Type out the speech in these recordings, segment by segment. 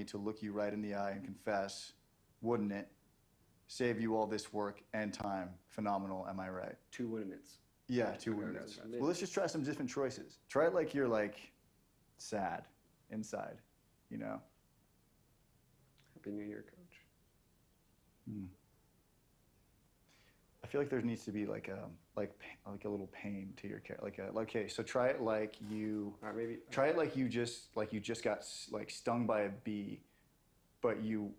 to look you right in the eye and confess, wouldn't it? Save you all this work and time. Phenomenal, am I right? 2 wouldn't. Yeah, 2 wouldn't. Well, let's just try some different choices. Try it like you're like sad inside, you know? Happy New Year, Coach. I feel like there needs to be like a little pain to your character. Okay, so try it like you. Maybe. Try it like you just got like stung by a bee, but you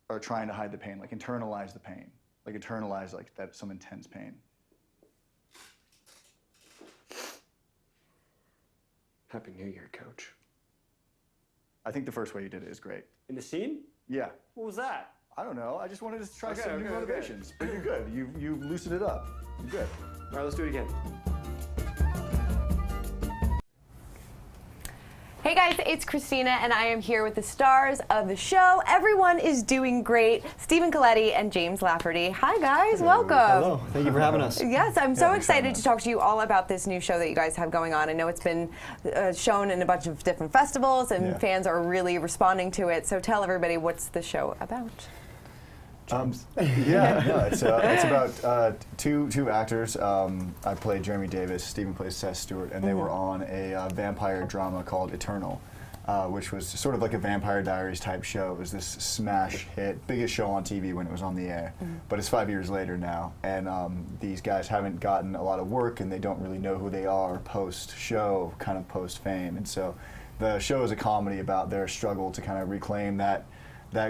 are trying to hide the pain. Like internalize the pain. Like internalize like that some intense pain. Happy New Year, Coach. I think the first way you did it is great. In the scene? Yeah. What was that? I don't know. I just wanted to try some new motivations. But you're good. You loosened it up. You're good. All right, let's do it again. Hey guys, it's Christina and I am here with the stars of the show. Everyone is doing great. Stephen Colletti and James Lafferty. Hi guys, welcome. Hello, thank you for having us. Yes, I'm so excited to talk to you all about this new show that you guys have going on. I know it's been shown in a bunch of different festivals and fans are really responding to it. So tell everybody, what's the show about? It's about two actors. I play Jeremy Davis, Stephen plays Seth Stewart, and they were on a vampire drama called Eternal, which was sort of like a Vampire Diaries type show. It was this smash hit, biggest show on TV when it was on the air, but it's 5 years later now, and these guys haven't gotten a lot of work and they don't really know who they are post-show, kind of post-fame, and so the show is a comedy about their struggle to kind of reclaim that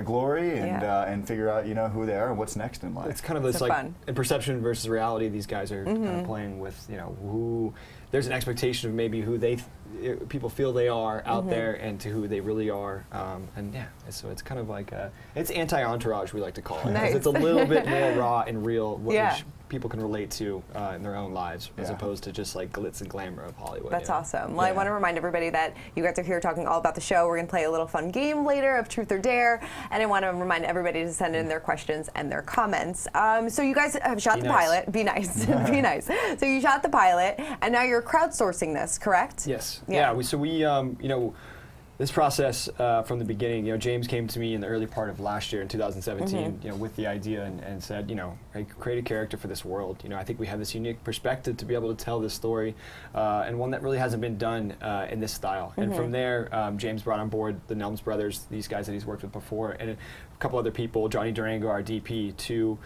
glory and figure out who they are and what's next in life. It's kind of this like in perception versus reality. These guys are kind of playing with who there's an expectation of maybe who people feel they are out there and to who they really are. So it's kind of like it's anti-Entourage, we like to call it. Nice. It's a little bit more raw and real, which people can relate to in their own lives, as opposed to just like glitz and glamour of Hollywood. That's awesome. Well, I want to remind everybody that you guys are here talking all about the show. We're going to play a little fun game later of Truth or Dare, and I want to remind everybody to send in their questions and their comments. So you guys have shot the pilot. Be nice. Be nice. So you shot the pilot, and now you're crowdsourcing this, correct? Yes. Yeah. This process from the beginning, James came to me in the early part of last year in 2017, with the idea and said, I create a character for this world. I think we have this unique perspective to be able to tell this story, and one that really hasn't been done in this style. And from there, James brought on board the Nelms brothers, these guys that he's worked with before, and a couple other people, Johnny Durango, our DP, to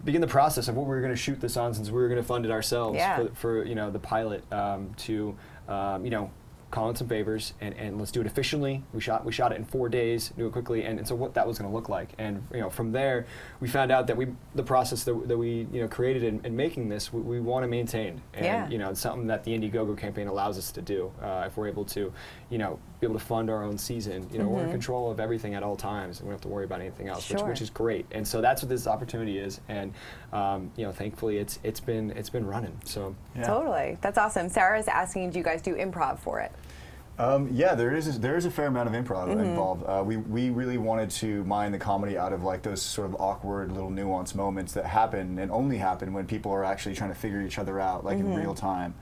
begin the process of what we were going to shoot this on, since we were going to fund it ourselves for the pilot, call in some favors and let's do it efficiently. We shot it in 4 days, do it quickly, and so what that was going to look like. And from there, we found out that the process that we created in making this, we want to maintain. And it's something that the Indiegogo campaign allows us to do. If we're able to, be able to fund our own season, we're in control of everything at all times, and we don't have to worry about anything else, which is great. And so that's what this opportunity is. And thankfully, it's been running. So totally, that's awesome. Sarah is asking, do you guys do improv for it? There is a fair amount of improv involved. We really wanted to mine the comedy out of like those sort of awkward little nuanced moments that happen and only happen when people are actually trying to figure each other out, like in real time.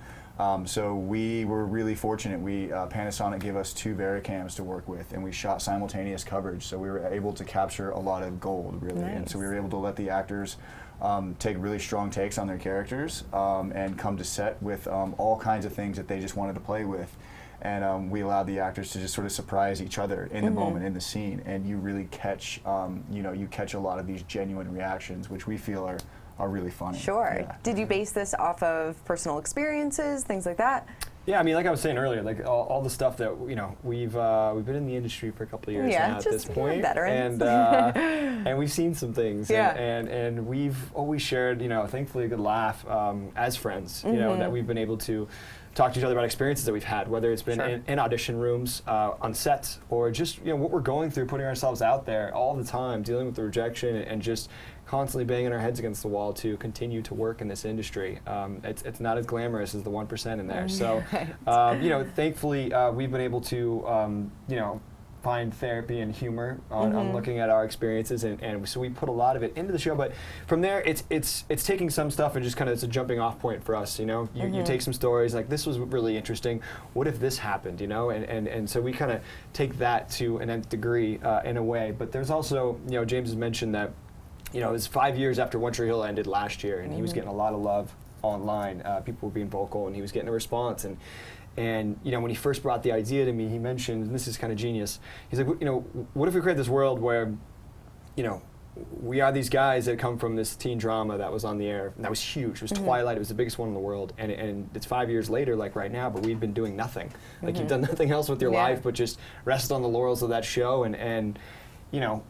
So we were really fortunate. Panasonic gave us 2 Varicams to work with, and we shot simultaneous coverage. So we were able to capture a lot of gold, really. Nice. And so we were able to let the actors take really strong takes on their characters and come to set with all kinds of things that they just wanted to play with. And we allowed the actors to just sort of surprise each other in the moment, in the scene, and you really catch, you catch a lot of these genuine reactions, which we feel are really funny. Sure. Yeah. Did you base this off of personal experiences, things like that? Yeah, I mean, like I was saying earlier, like all the stuff that we've been in the industry for a couple of years now at this point, and we've seen some things, and we've always shared, thankfully a good laugh as friends, that we've been able to talk to each other about experiences that we've had, whether it's been in audition rooms, on sets, or just what we're going through, putting ourselves out there all the time, dealing with the rejection, and just constantly banging our heads against the wall to continue to work in this industry. It's not as glamorous as the 1% in there. So, thankfully, we've been able to, find therapy and humor on looking at our experiences, and so we put a lot of it into the show. But from there, it's taking some stuff and just kind of it's a jumping off point for us. You know, you take some stories like this was really interesting. What if this happened? You know, and so we kind of take that to an nth degree in a way. But there's also, you know, James has mentioned that, you know, it was 5 years after One Tree Hill ended last year, and he was getting a lot of love online. People were being vocal, and he was getting a response. And you know, when he first brought the idea to me, he mentioned, and this is kind of genius, he's like, you know, what if we create this world where, you know, we are these guys that come from this teen drama that was on the air, and that was huge. It was Twilight. It was the biggest one in the world, and it's 5 years later, like right now, but we've been doing nothing. Like you've done nothing else with your life but just rest on the laurels of that show, and you know,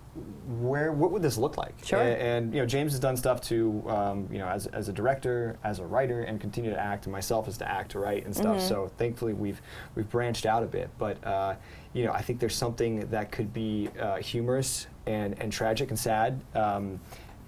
what would this look like? Sure. And you know, James has done stuff to, you know, as a director, as a writer, and continue to act, and myself as to act, to write, and stuff. So thankfully, we've branched out a bit. But you know, I think there's something that could be humorous and tragic and sad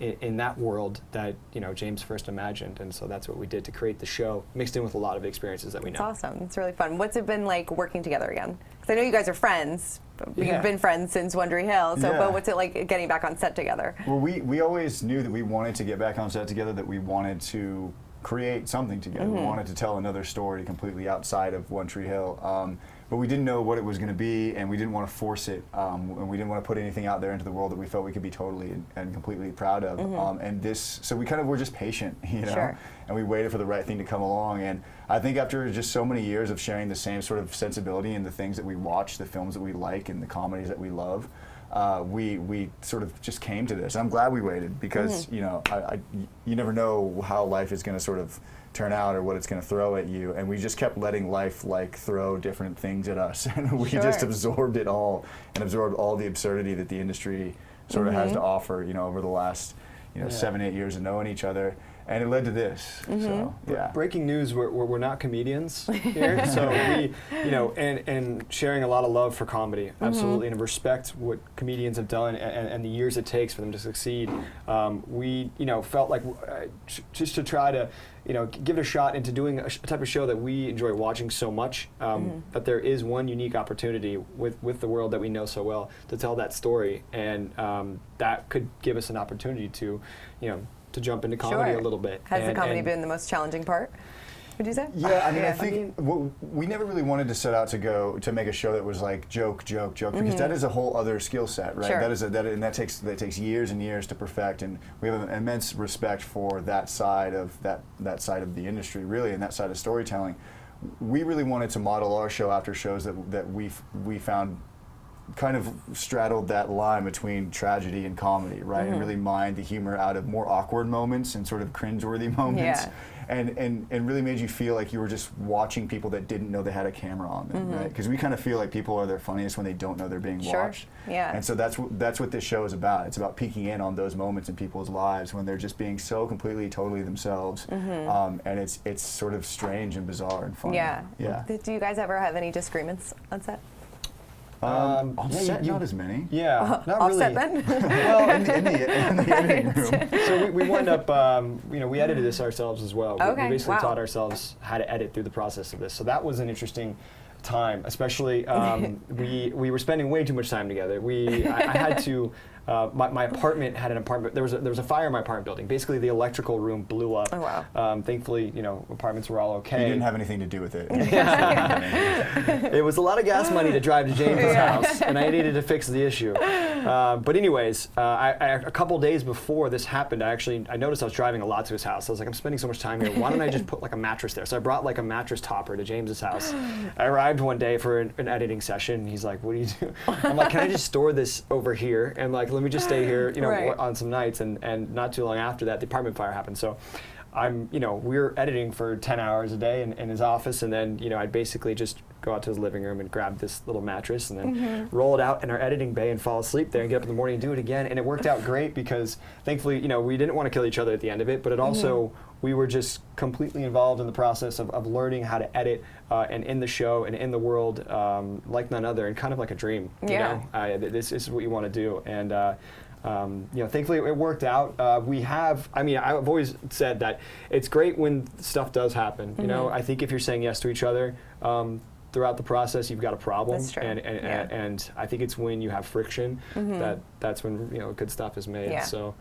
in that world that, you know, James first imagined, and so that's what we did to create the show, mixed in with a lot of experiences that we know. That's awesome. It's really fun. What's it been like working together again? Because I know you guys are friends. You've been friends since One Tree Hill. So, but what's it like getting back on set together? Well, we always knew that we wanted to get back on set together, that we wanted to create something together. We wanted to tell another story completely outside of One Tree Hill. But we didn't know what it was going to be, and we didn't want to force it, and we didn't want to put anything out there into the world that we felt we could be totally and completely proud of. So we kind of were just patient, you know, and we waited for the right thing to come along. And I think after just so many years of sharing the same sort of sensibility in the things that we watch, the films that we like, and the comedies that we love, we sort of just came to this. I'm glad we waited because you know, you never know how life is going to sort of turn out or what it's going to throw at you, and we just kept letting life like throw different things at us, and we just absorbed it all and absorbed all the absurdity that the industry sort of has to offer, you know, over the last 7-8 years of knowing each other. And it led to this. So, Breaking news: we're not comedians here, so we, you know, and sharing a lot of love for comedy, absolutely, and respect what comedians have done and the years it takes for them to succeed. We, you know, felt like just to try to, you know, give it a shot into doing a type of show that we enjoy watching so much. That there is one unique opportunity with the world that we know so well to tell that story, and that could give us an opportunity to, you know, to jump into comedy a little bit. Has the comedy been the most challenging part, would you say? Yeah, I mean, I think we never really wanted to set out to make a show that was like joke, because that is a whole other skill set, right? That takes years and years to perfect, and we have an immense respect for that side of that side of the industry, really, and that side of storytelling. We really wanted to model our show after shows that we found kind of straddled that line between tragedy and comedy, right? And really mined the humor out of more awkward moments and sort of cringeworthy moments, and really made you feel like you were just watching people that didn't know they had a camera on them, right? Because we kind of feel like people are their funniest when they don't know they're being watched. And so that's what this show is about. It's about peeking in on those moments in people's lives when they're just being so completely, totally themselves, and it's sort of strange and bizarre and funny. Do you guys ever have any disagreements on set? On set, not as many. Yeah, not Offset really. then? Well, in the editing room. So we wound up, you know, we edited this ourselves as well. We basically taught ourselves how to edit through the process of this. So that was an interesting time, especially we were spending way too much time together. I had to. My apartment had an apartment. There was a fire in my apartment building. Basically, the electrical room blew up. Oh wow! Thankfully, you know, apartments were all okay. You didn't have anything to do with it. It was a lot of gas money to drive to James's house, and I needed to fix the issue. But anyways, a couple days before this happened, I noticed I was driving a lot to his house. I was like, I'm spending so much time here. Why don't I just put like a mattress there? So I brought like a mattress topper to James's house. I arrived one day for an editing session. He's like, "What do you do?" I'm like, "Can I just store this over here?" And like, let me just stay here, you know, on some nights. And not too long after that, the apartment fire happened. So we were editing for 10 hours a day in his office, and then, you know, I'd basically just go out to his living room and grab this little mattress and then roll it out in our editing bay and fall asleep there and get up in the morning and do it again. And it worked out great because thankfully, you know, we didn't want to kill each other at the end of it, but it also, we were just completely involved in the process of learning how to edit and in the show and in the world like none other, and kind of like a dream, you know? This is what you want to do. And you know, thankfully it worked out. I've always said that it's great when stuff does happen. You know, I think if you're saying yes to each other, throughout the process, you've got a problem. That's true. And I think it's when you have friction that's when good stuff is made. Yeah. So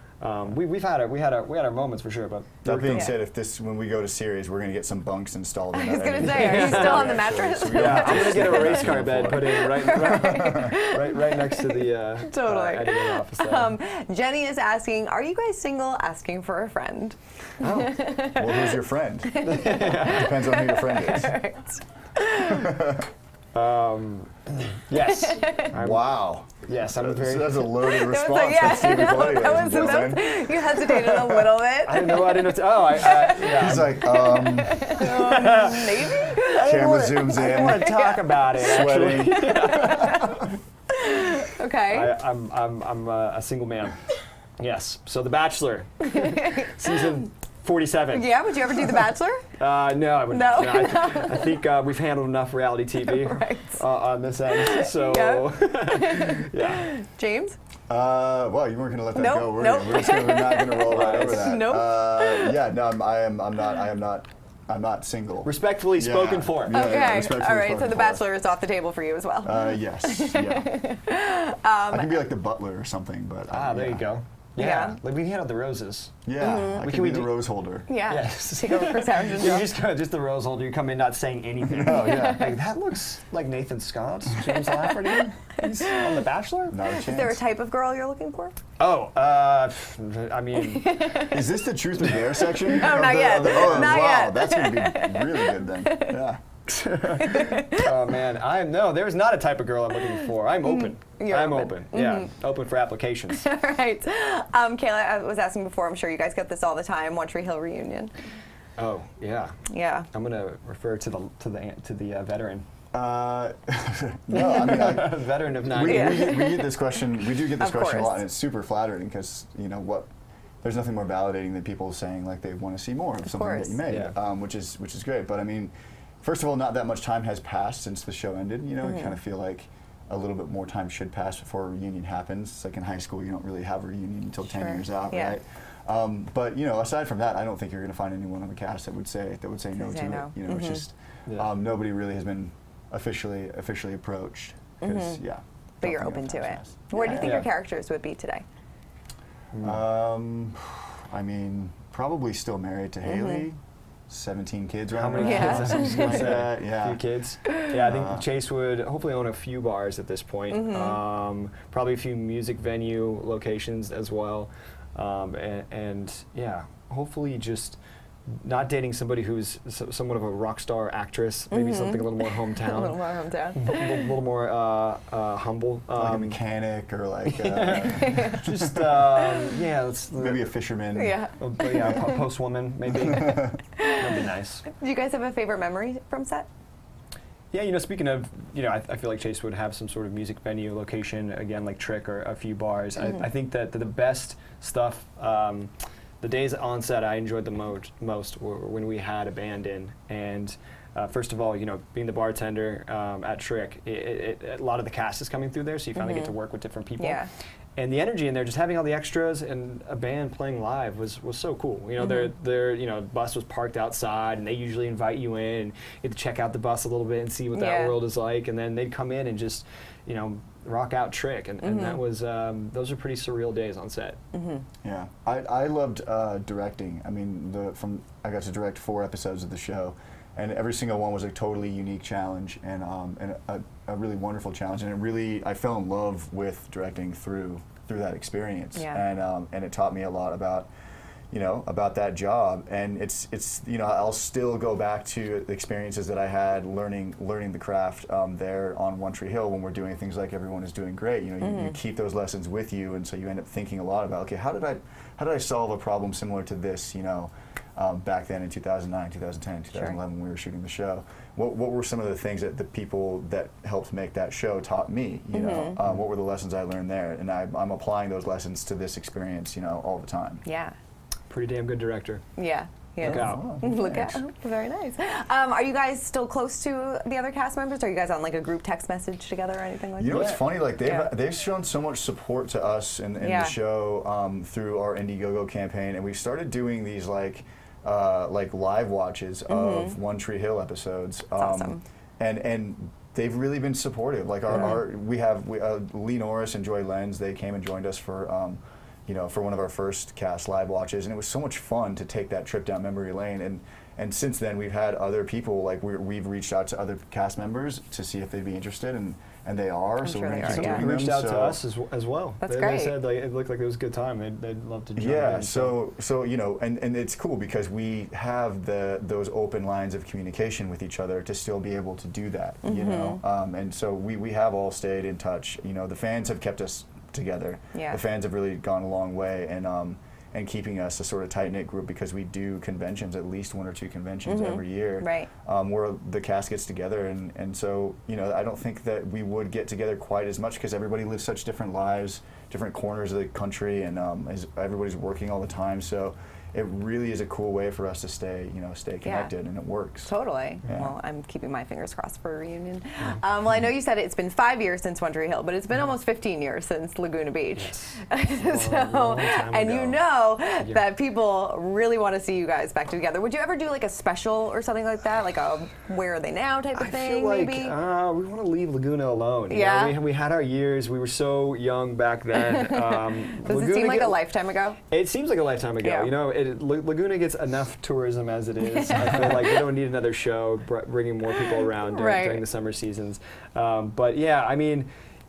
we had our moments for sure. But That being said, when we go to series, we're gonna get some bunks installed. I was gonna say, are you still on the mattress? Yeah, I'm gonna get a race car bed put in right next to the Totally. editing office. There. Jenny is asking, are you guys single? Asking for a friend. Well, who's your friend? Depends on who your friend is. Yes. Wow. Yes, I'm very. That's a loaded It was response. like, yeah, from Stevie Colletti, that ladies was and enough. gentlemen. You hesitated a little bit. I didn't know. Yeah. He's like, Maybe? camera zooms I don't want in, to talk about it. sweating. Okay. I'm a single man. Yes. So The Bachelor, season 47. Yeah, would you ever do The Bachelor? No, I wouldn't. No. I think we've handled enough reality TV Right. on this end. So, yeah. James? Well, you weren't gonna let that Nope, go, were nope. you? We're not gonna roll right over that. Nope. Yeah, no, I'm not single. Respectfully spoken for. Yeah, Okay. respectfully All right. spoken So The for. Bachelor is off the table for you as well. Yes. Yeah. I can be like the butler or something, but There you go. Yeah. Like we handled the roses. Yeah, I Can can we be the do- rose holder. Yeah. Yes. Take over Chris Harrison's You job. just the rose holder. You come in not saying anything. Oh yeah, Like, that looks like Nathan Scott, James Lafferty. He's on The Bachelor. not a chance. Is there a type of girl you're looking for? Oh, I mean, Is this the truth or dare section? Oh, not yet. Oh, Not wow, yet. that's gonna be really good then. Yeah. oh man, there's not a type of girl I'm looking for. I'm open. You're I'm open. open. Yeah, open for applications. All right. Kayla, I was asking before, I'm sure you guys get this all the time, One Tree Hill reunion. Oh yeah. Yeah. I'm gonna refer to the veteran. No, I mean, Veteran of we 90. get this question. We do get this Of question a lot, course. and it's super flattering because there's nothing more validating than people saying like they want to see more of something course. that you made, Yeah. which is great. But I mean, first of all, not that much time has passed since the show ended. You know, I kind of feel like a little bit more time should pass before a reunion happens. It's like in high school, you don't really have a reunion until 10 Sure. years out, Yeah. right? But aside from that, I don't think you're going to find anyone on the cast that would say no Say to no. it. It's just Yeah. nobody really has been officially approached. 'Cause, yeah. But you're don't open think to enough it. time has. Where do you think your Yeah. characters would be today? I mean, probably still married to Haley. 17 kids right How many now. Yeah. kids? I was gonna Like say. that, A yeah. few kids. Yeah, I think Chase would hopefully own a few bars at this point. Probably a few music venue locations as well. And yeah, hopefully just not dating somebody who's somewhat of a rock star actress. Maybe something a little more hometown. A little more hometown. a little more humble. Like a mechanic or like Just yeah, let's maybe a fisherman. Yeah. Post woman maybe. That'd be nice. Do you guys have a favorite memory from set? Yeah, speaking of, I feel like Chase would have some sort of music venue location, again, like Trick or a few bars. I think that the best stuff, the days on set I enjoyed the most were when we had a band in. And first of all, being the bartender at Trick, a lot of the cast is coming through there, so you finally get to work with different people. Yeah. And the energy in there, just having all the extras and a band playing live was so cool. Their bus was parked outside, and they usually invite you in and you get to check out the bus a little bit and see what that Yeah. world is like. And then they'd come in and just, rock out Trick, and that was those are pretty surreal days on set. Yeah, I loved directing. I mean, I got to direct 4 episodes of the show, and every single one was a totally unique challenge and a really wonderful challenge. And I fell in love with directing through that experience. Yeah. And it taught me a lot about that job. And it's I'll still go back to the experiences that I had learning the craft there on One Tree Hill when we're doing things like Everyone Is Doing Great. You keep those lessons with you, and so you end up thinking a lot about, okay, how did I solve a problem similar to this, back then in 2009, 2010, 2011 when we were shooting the show. What were some of the things that the people that helped make that show taught me? What were the lessons I learned there? And I'm applying those lessons to this experience, all the time. Yeah. Pretty damn good director. Yeah. Yes. Look out. Look Thanks. out. Very nice. Are you guys still close to the other cast members? Are you guys on like a group text message together or anything like You know, that? it's funny. Like Yeah. they've shown so much support to us in Yeah. the show through our Indiegogo campaign, and we started doing these like live watches of One Tree Hill episodes. awesome. and they've really been supportive. Like we have Lee Norris and Joy Lenz. They came and joined us for for one of our first cast live watches, and it was so much fun to take that trip down memory lane. And since then, we've had other people, like we've reached out to other cast members to see if they'd be interested, and they are. I'm so sure we're they going to are, keep yeah. doing them. Reached out to us as well. That's they great. said it looked like it was a good time. They'd love to join Yeah, in. so and it's cool because we have those open lines of communication with each other to still be able to do that, and so we have all stayed in touch. The fans have kept us together. Yeah. The fans have really gone a long way, and keeping us a sort of tight-knit group because we do conventions, at least 1 or 2 conventions every year, Right. where the cast gets together, and so I don't think that we would get together quite as much because everybody lives such different lives, different corners of the country, and everybody's working all the time, so it really is a cool way for us to stay connected, and it works. Totally. Yeah. Well, I'm keeping my fingers crossed for a reunion. Well, I know you said it's been 5 years since One Tree Hill, but it's been almost 15 years since Laguna Beach. Yes. Long time and ago. that people really want to see you guys back together. Would you ever do like a special or something like that, like a Where Are They Now type of I thing? feel like maybe. we want to leave Laguna alone. Yeah. We had our years. We were so young back then. Does it seem like a lifetime ago? It seems like a lifetime ago. Yeah. Laguna gets enough tourism as it is. I feel like we don't need another show bringing more people around during the summer seasons. But yeah, I mean,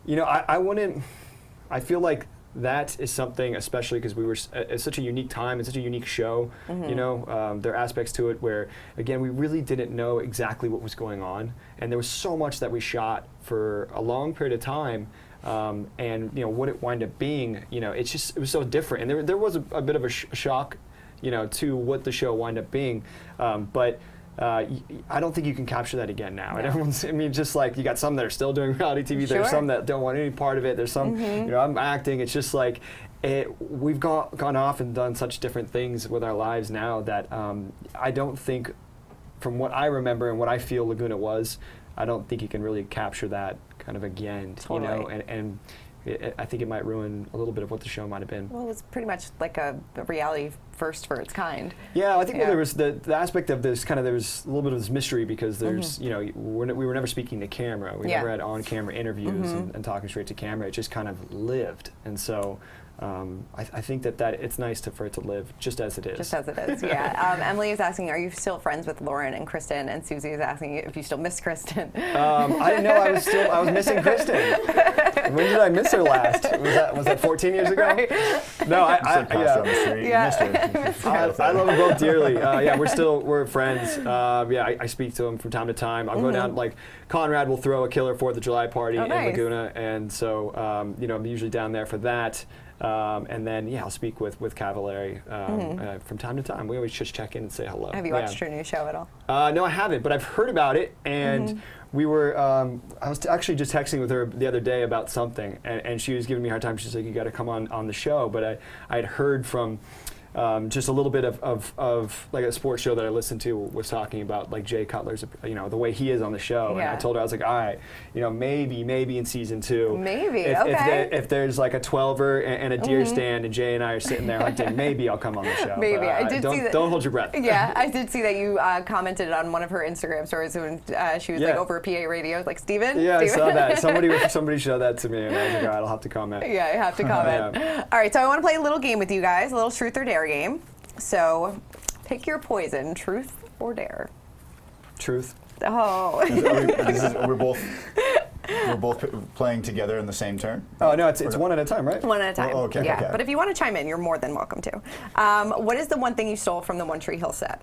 I wouldn't. I feel like that is something, especially because we were at such a unique time and such a unique show. There are aspects to it where, again, we really didn't know exactly what was going on, and there was so much that we shot for a long period of time. And what it wound up being, it was so different, and there was a bit of a shock, to what the show wound up being, but I don't think you can capture that again now. And everyone's, just like you got some that are still doing reality TV. Sure. There's some that don't want any part of it. There's some, I'm acting. It's just like we've gone off and done such different things with our lives now that I don't think, from what I remember and what I feel Laguna was, I don't think you can really capture that kind of again. Totally. And I think it might ruin a little bit of what the show might have been. Well, it was pretty much like a reality first for its kind. Yeah, I think there was the aspect of this there was a little bit of this mystery because there's, we were never speaking to camera. We never had on-camera interviews and talking straight to camera. It just kind of lived. And so I think that it's nice for it to live just as it is. Just as it is, yeah. Emily is asking, are you still friends with Lauren and Kristen? And Susie is asking if you still miss Kristen. I didn't know I was missing Kristen. When did I miss her last? Was that 14 years ago? Right. No, I Down the street. Yeah. You missed her. I love them both dearly. We're friends. I speak to them from time to time. I'll go down, like Conrad will throw a killer 4th of July party in Laguna, and so I'm usually down there for that. And then I'll speak with Cavallari from time to time. We always just check in and say hello. Have you watched her new show at all? No, I haven't, but I've heard about it, and we were. I was actually just texting with her the other day about something, and she was giving me a hard time. She's like, "You got to come on the show," but I had heard from. Just a little bit of like a sports show that I listened to was talking about like Jay Cutler's, the way he is on the show. Yeah. And I told her, I was like, all right, maybe in season 2. Maybe, if there's like a 12er and a deer stand and Jay and I are sitting there hunting, maybe I'll come on the show. Maybe. But, I did see that. Don't hold your breath. Yeah, I did see that you commented on one of her Instagram stories when she was like over a PA radio, like Steven. Yeah, Steven? I saw that. Somebody showed that to me, and I was like, all right, I'll have to comment. Yeah, I have to comment. All right, so I want to play a little game with you guys, a little truth or dare game. So, pick your poison, truth or dare. Truth. Oh. We're both playing together in the same turn. Oh no, it's one at a time, right? One at a time. Oh, okay, yeah, okay. but if you want to chime in, you're more than welcome to. What is the one thing you stole from the One Tree Hill set?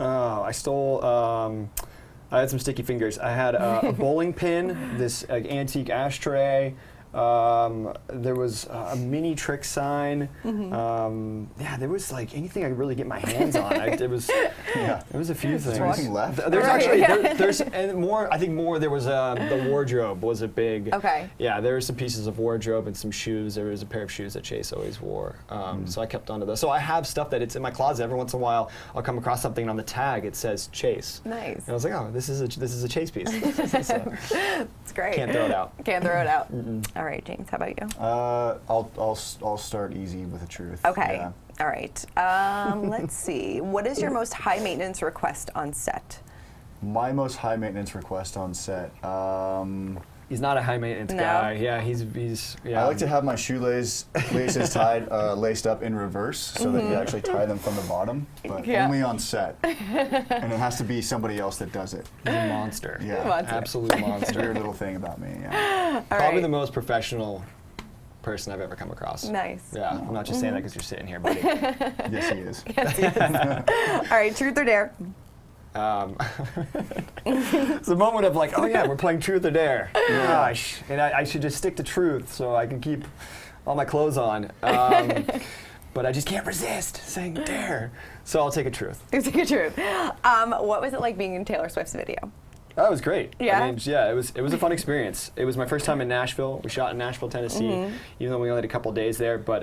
Oh, I stole. I had some sticky fingers. I had a bowling pin, this antique ashtray. There was a mini trick sign. There was like anything I could really get my hands on. There was a few things. Is there anything left? There's actually there's and more. I think more. There was the wardrobe was a big. Okay. Yeah, there were some pieces of wardrobe and some shoes. There was a pair of shoes that Chase always wore. So I kept onto those. So I have stuff that it's in my closet. Every once in a while, I'll come across something and on the tag it says Chase. Nice. And I was like, oh, this is a Chase piece. So, it's great. can't throw it out. Can't throw it out. All right, James, how about you? I'll start easy with the truth. Okay. Yeah. All right. Let's see. What is your most high maintenance request on set? My most high maintenance request on set. He's not a high maintenance No. guy. Yeah, he's yeah. I like to have my shoelaces tied, laced up in reverse, so that you actually tie them from the bottom, but Yeah. only on set. And it has to be somebody else that does it. He's a monster. Yeah. Monster. Absolute monster. Weird little thing about me. Yeah. All Probably right. the most professional person I've ever come across. Nice. Yeah, I'm not just saying that because you're sitting here, buddy. Yes, he is. All right, truth or dare? It's a moment of like, oh yeah, we're playing truth or dare. Gosh, and I should just stick to truth so I can keep all my clothes on. But I just can't resist saying dare. So I'll take a truth. You take a truth. What was it like being in Taylor Swift's video? That was great. Yeah? I mean, yeah, it was a fun experience. It was my first time in Nashville. We shot in Nashville, Tennessee, even though we only had a couple days there. But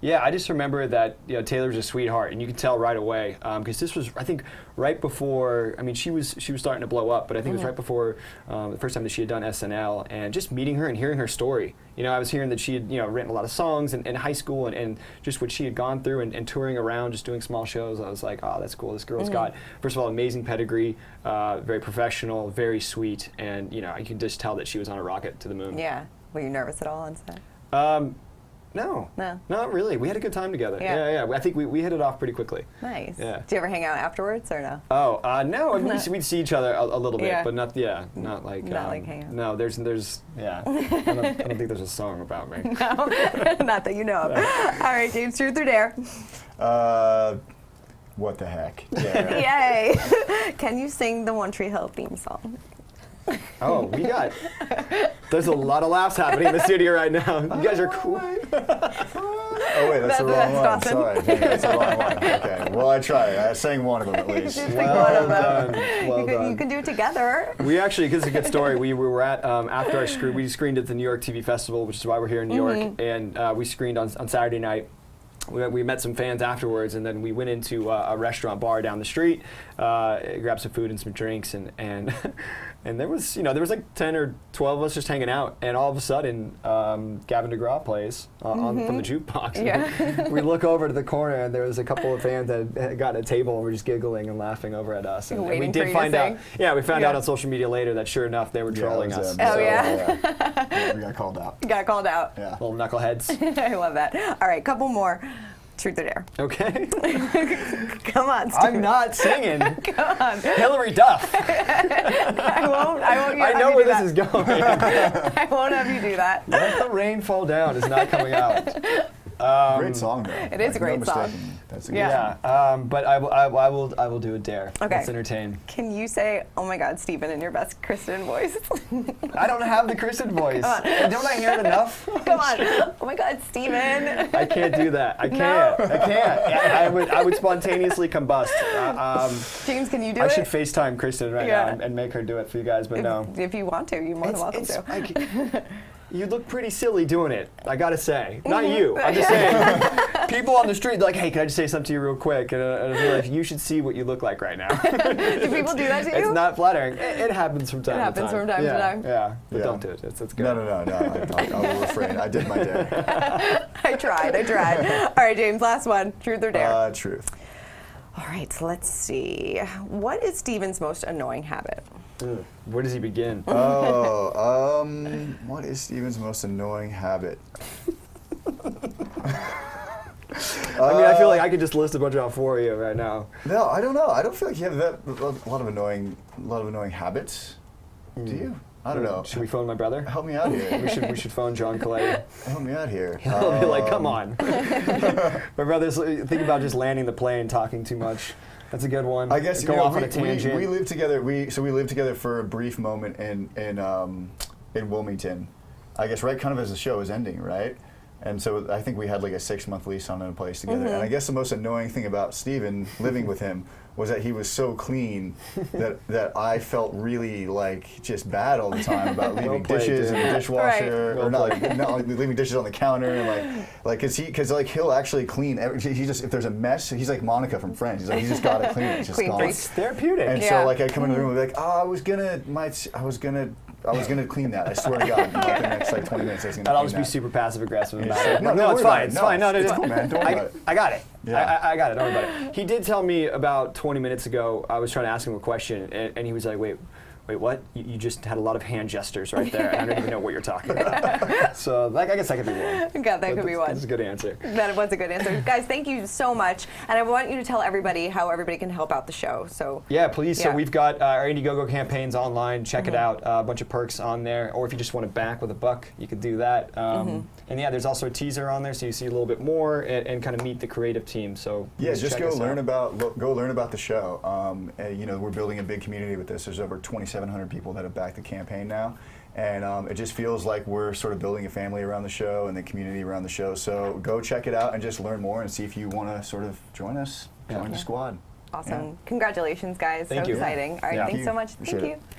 yeah, I just remember that Taylor's a sweetheart, and you could tell right away because this was, I think, right before. I mean, she was starting to blow up, but I think it was right before the first time that she had done SNL, and just meeting her and hearing her story. I was hearing that she had written a lot of songs in high school, and just what she had gone through and touring around, just doing small shows. I was like, oh, that's cool. This girl's got, first of all, amazing pedigree, very professional, very sweet, and you can just tell that she was on a rocket to the moon. Yeah. Were you nervous at all on set? No, No. not really. We had a good time together. Yeah. Yeah. I think we hit it off pretty quickly. Nice. Yeah. Do you ever hang out afterwards or no? Oh, no. I mean, we'd see each other a little bit, Yeah. but not like. Not like hang out. No, there's, yeah. I don't think there's a song about me. No, not that you know of. All right, James, truth or dare? What the heck? Yeah. Yay! Can you sing the One Tree Hill theme song? Oh, there's a lot of laughs happening in the studio right now. You guys are cool. Oh wait, that's the That's wrong one. Dawson. Sorry, that's the wrong one. Okay, well I tried. I sang one of them at least. Just pick Well one of done. them. Well you done. can do it together. We actually, because it's a good story, we were at, after our we screened at the New York TV Festival, which is why we're here in New York, and we screened on Saturday night. We met some fans afterwards, and then we went into a restaurant bar down the street, grabbed some food and some drinks, and and there was like 10 or 12 of us just hanging out, and all of a sudden Gavin DeGraw plays from the jukebox. Yeah. We look over to the corner, and there was a couple of fans that had gotten a table and were just giggling and laughing over at us. And we Waiting for did you to find out. sing? Yeah, we found Yeah. out on social media later that sure enough they were trolling it was us. them. Oh, So, yeah? Yeah, we got called out. You got called out. Yeah. Little knuckleheads. I love that. All right, couple more. Truth or dare? Okay. Come on, Steve. I'm not singing. Come on. Hillary Duff. I won't I know where this is going. I won't have you do that. Let the Rain Fall Down is not coming out. Great song though. It is a great no song. mistaking. That's a good Yeah. song. But I will do a dare. Okay. Let's entertain. Can you say, "Oh my God, Stephen," in your best Kristen voice? I don't have the Kristen voice. Come on. And don't I hear it enough? Come on. Oh my God, Stephen. I can't do that. I No. can't. I can't. I would spontaneously combust. James, can you do I it? should FaceTime Kristen right Yeah. now and make her do it for you guys, but no. If you want to, you're more than welcome to. You look pretty silly doing it, I gotta say. Not you, I'm just saying. People on the street, like, hey, can I just say something to you real quick? And I feel like, you should see what you look like right now. Do people do that to you? It's not flattering. It happens from time to time. happens from time to Yeah, time. Yeah, but Yeah. don't do it. It's good. No. I will refrain. I did my dare. I tried. All right, James, last one. Truth or dare? Truth. All right, so let's see. What is Stephen's most annoying habit? Where does he begin? What is Steven's most annoying habit? I mean, I feel like I could just list a bunch out for you right now. No, I don't know. I don't feel like you have a lot of annoying habits. Do you? I don't know. Should we phone my brother? Help me out here. We should phone John Colletti. Help me out here. He'll be like, come on. My brother's thinking about just landing the plane, talking too much. That's a good one. I guess go off on a tangent. we lived together. We lived together for a brief moment in Wilmington. I guess right, kind of as the show was ending, right? And so I think we had like a 6-month lease on a place together. And I guess the most annoying thing about Steven living with him was that he was so clean that I felt really like just bad all the time about leaving Well played, dishes in dude. the dishwasher, Well or not like leaving dishes on the counter, and because he'll actually clean. He just, if there's a mess, he's like Monica from Friends. He's like, you just gotta clean it. It's just Clean gone. freak. It's therapeutic. And Yeah. so like I come into the room and be like, oh, I was gonna I was gonna clean that. I swear to God. In like the next like 20 minutes, I was gonna I'd clean always be that. super passive aggressive about Yeah. it. No, No, don't it's worry fine. about it. It's No, fine. No, it's cool, man. Don't worry about it. I got it. Yeah. I got it. Don't worry about it. He did tell me about 20 minutes ago. I was trying to ask him a question, and he was like, "Wait, what? You just had a lot of hand gestures right there, and I don't even know what you're talking about." So, like, I guess that could be one. God, that could be one. That's a good answer. That was a good answer. Guys, thank you so much. And I want you to tell everybody how everybody can help out the show. So Yeah, please. So Yeah. we've got our Indiegogo campaigns online. Check it out. A bunch of perks on there. Or if you just want to back with $1, you could do that. And yeah, there's also a teaser on there, so you see a little bit more and kind of meet the creative team. So Yeah, please just check go us learn out. about the show. And, you know, we're building a big community with this. There's over 2,700 people that have backed the campaign now, and it just feels like we're sort of building a family around the show and the community around the show. So go check it out and just learn more and see if you want to sort of join us, join the squad. awesome. Yeah. Congratulations, guys. Thank so you. exciting. All right, Yeah. thanks so much. Appreciate Thank it. you.